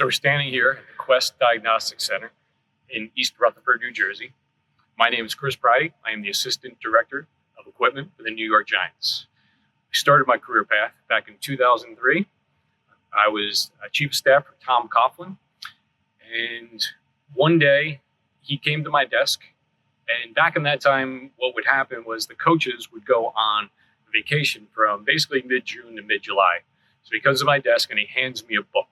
So we're standing here at the Quest Diagnostic Center in East Rutherford, New Jersey. My name is Chris Priddy. I am the Assistant Director of Equipment for the New York Giants. I started my career path back in 2003. I was Chief of Staff for Tom Coughlin. And one day he came to my desk. And back in that time, what would happen was the coaches would go on vacation from basically mid-June to mid-July. So he comes to my desk and he hands me a book.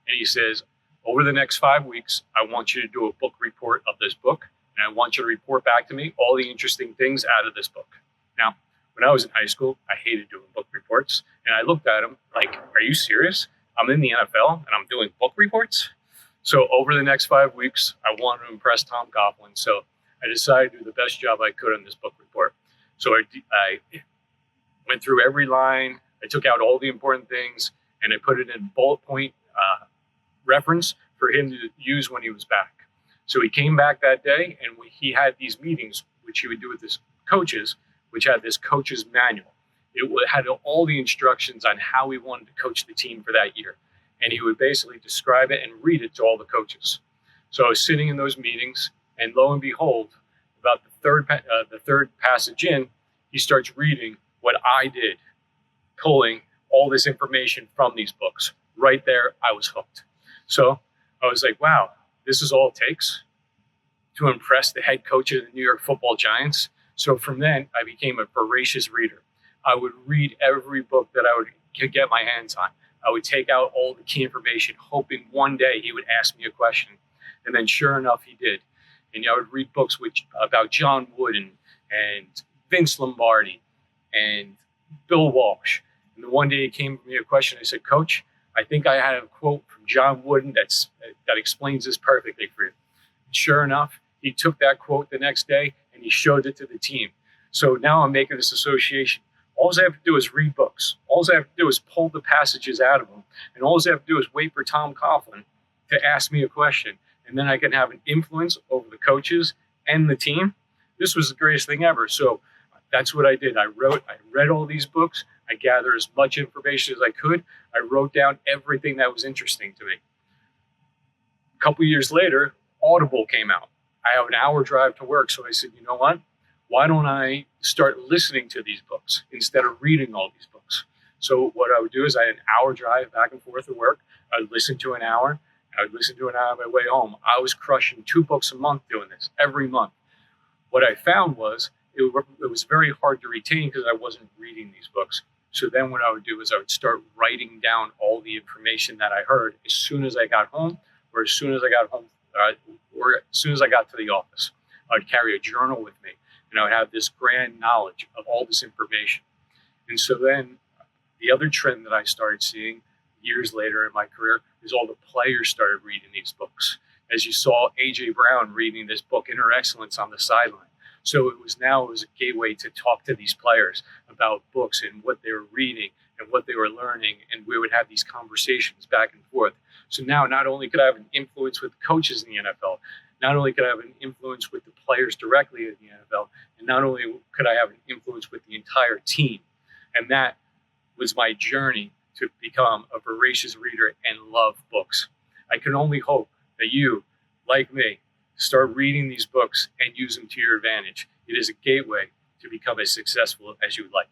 And he says, over the next 5 weeks, I want you to do a book report of this book. And I want you to report back to me all the interesting things out of this book. Now, when I was in high school, I hated doing book reports. And I looked at him like, are you serious? I'm in the NFL and I'm doing book reports? So over the next 5 weeks, I wanted to impress Tom Coughlin. So I decided to do the best job I could on this book report. So I went through every line. I took out all the important things and I put it in bullet point reference for him to use when he was back. So he came back that day and he had these meetings, which he would do with his coaches, which had this coach's manual. It had all the instructions on how he wanted to coach the team for that year. And he would basically describe it and read it to all the coaches. So I was sitting in those meetings and lo and behold, about the third passage in, he starts reading what I did, pulling all this information from these books. Right there, I was hooked. So I was like, wow, this is all it takes to impress the head coach of the New York Football Giants. So from then, I became a voracious reader. I would read every book that I could get my hands on. I would take out all the key information, hoping one day he would ask me a question. And then sure enough, he did. And I would read books about John Wooden and Vince Lombardi and Bill Walsh. And then one day he came to me a question. I said, Coach, I think I had a quote from John Wooden that explains this perfectly for you. And sure enough, he took that quote the next day and he showed it to the team. So now I'm making this association. All I have to do is read books. All I have to do is pull the passages out of them. And all I have to do is wait for Tom Coughlin to ask me a question. And then I can have an influence over the coaches and the team. This was the greatest thing ever. So that's what I did. I read all these books. I gathered as much information as I could. I wrote down everything that was interesting to me. A couple years later, Audible came out. I have an hour drive to work. So I said, you know what? Why don't I start listening to these books instead of reading all these books? So what I would do is I had an hour drive back and forth to work. I would listen to an hour. I would listen to an hour on my way home. I was crushing 2 books a month doing this every month. What I found was it was very hard to retain because I wasn't reading these books. So then what I would do is I would start writing down all the information that I heard as soon as I got home or as soon as I got home or as soon as I got to the office. I would carry a journal with me and I would have this grand knowledge of all this information. And so then the other trend that I started seeing years later in my career is all the players started reading these books. As you saw A.J. Brown reading this book, Inner Excellence, on the sideline. So it was a gateway to talk to these players about books and what they were reading and what they were learning. And we would have these conversations back and forth. So now not only could I have an influence with coaches in the NFL, not only could I have an influence with the players directly in the NFL, and not only could I have an influence with the entire team. And that was my journey to become a voracious reader and love books. I can only hope that you, like me, start reading these books and use them to your advantage. It is a gateway to become as successful as you would like.